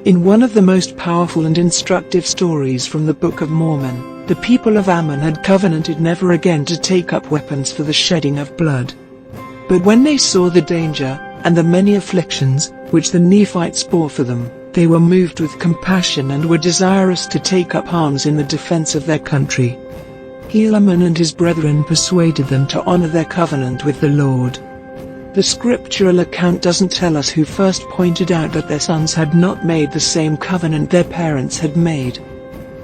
In one of the most powerful and instructive stories from the Book of Mormon, the people of Ammon had covenanted never again to take up weapons for the shedding of blood. But when they saw the danger, and the many afflictions, which the Nephites bore for them, they were moved with compassion and were desirous to take up arms in the defense of their country. Helaman and his brethren persuaded them to honor their covenant with the Lord. The scriptural account doesn't tell us who first pointed out that their sons had not made the same covenant their parents had made.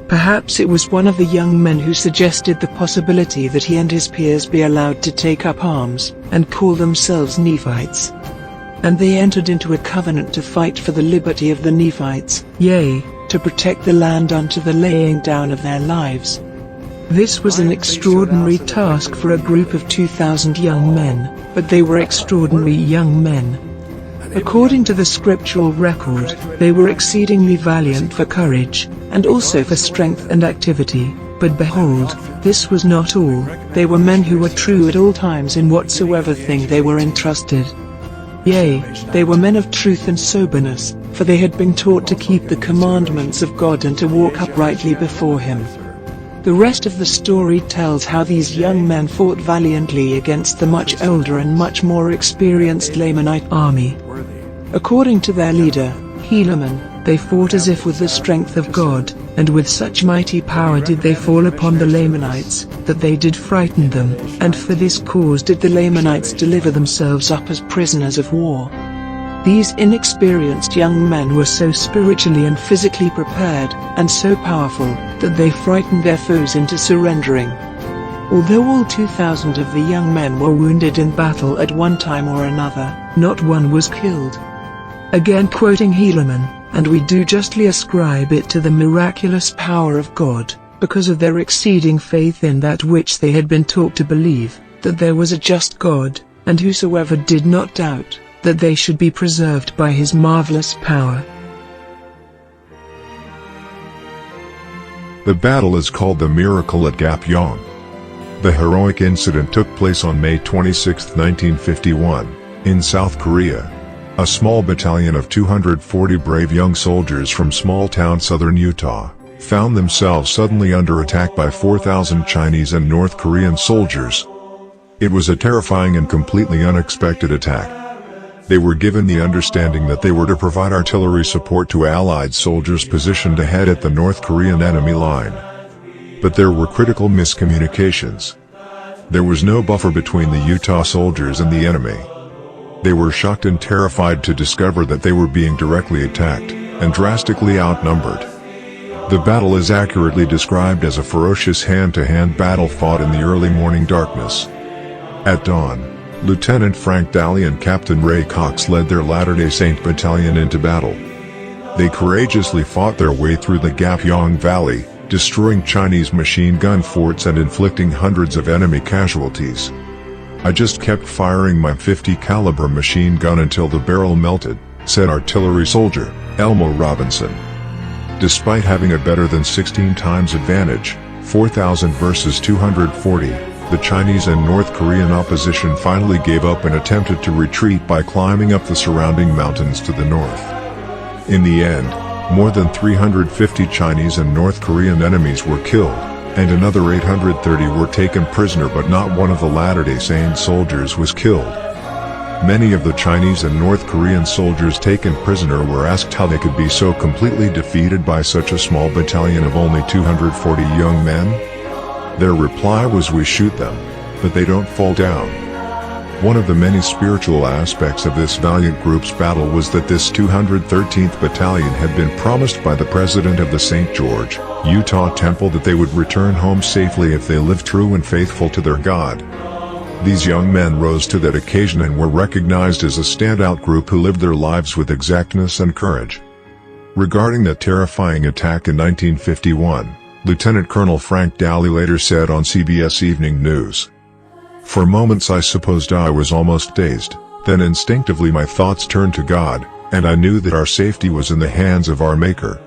Perhaps it was one of the young men who suggested the possibility that he and his peers be allowed to take up arms, and call themselves Nephites. And they entered into a covenant to fight for the liberty of the Nephites, yea, to protect the land unto the laying down of their lives. This was an extraordinary task for a group of 2,000 young men, but they were extraordinary young men. According to the scriptural record, they were exceedingly valiant for courage, and also for strength and activity. But behold, this was not all. They were men who were true at all times in whatsoever thing they were entrusted. Yea, they were men of truth and soberness, for they had been taught to keep the commandments of God and to walk uprightly before Him. The rest of the story tells how these young men fought valiantly against the much older and much more experienced Lamanite army. According to their leader, Helaman, they fought as if with the strength of God, and with such mighty power did they fall upon the Lamanites, that they did frighten them, and for this cause did the Lamanites deliver themselves up as prisoners of war. These inexperienced young men were so spiritually and physically prepared, and so powerful, that they frightened their foes into surrendering. Although all 2,000 of the young men were wounded in battle at one time or another, not one was killed. Again quoting Helaman, and we do justly ascribe it to the miraculous power of God, because of their exceeding faith in that which they had been taught to believe, that there was a just God, and whosoever did not doubt, that they should be preserved by His marvelous power. The battle is called the Miracle at Gap Yong. The heroic incident took place on May 26, 1951, in South Korea. A small battalion of 240 brave young soldiers from small-town southern Utah found themselves suddenly under attack by 4,000 Chinese and North Korean soldiers. It was a terrifying and completely unexpected attack. They were given the understanding that they were to provide artillery support to Allied soldiers positioned ahead at the North Korean enemy line. But there were critical miscommunications. There was no buffer between the Utah soldiers and the enemy. They were shocked and terrified to discover that they were being directly attacked, and drastically outnumbered. The battle is accurately described as a ferocious hand-to-hand battle fought in the early morning darkness. At dawn, Lieutenant Frank Daly and Captain Ray Cox led their Latter-day Saint battalion into battle. They courageously fought their way through the Gapyong Valley, destroying Chinese machine gun forts and inflicting hundreds of enemy casualties. "I just kept firing my .50 caliber machine gun until the barrel melted," said artillery soldier Elmo Robinson. Despite having a better than 16 times advantage, 4,000 versus 240, the Chinese and North Korean opposition finally gave up and attempted to retreat by climbing up the surrounding mountains to the north. In the end, more than 350 Chinese and North Korean enemies were killed, and another 830 were taken prisoner, but not one of the Latter-day Saint soldiers was killed. Many of the Chinese and North Korean soldiers taken prisoner were asked how they could be so completely defeated by such a small battalion of only 240 young men. Their reply was, "We shoot them, but they don't fall down." One of the many spiritual aspects of this valiant group's battle was that this 213th Battalion had been promised by the president of the St. George, Utah temple that they would return home safely if they lived true and faithful to their God. These young men rose to that occasion and were recognized as a standout group who lived their lives with exactness and courage. Regarding that terrifying attack in 1951, Lieutenant Colonel Frank Daly later said on CBS Evening News, "For moments I supposed I was almost dazed, then instinctively my thoughts turned to God, and I knew that our safety was in the hands of our Maker.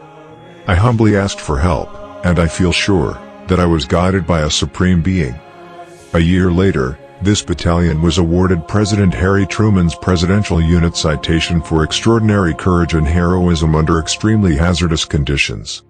I humbly asked for help, and I feel sure that I was guided by a supreme being." A year later, this battalion was awarded President Harry Truman's Presidential Unit Citation for extraordinary courage and heroism under extremely hazardous conditions.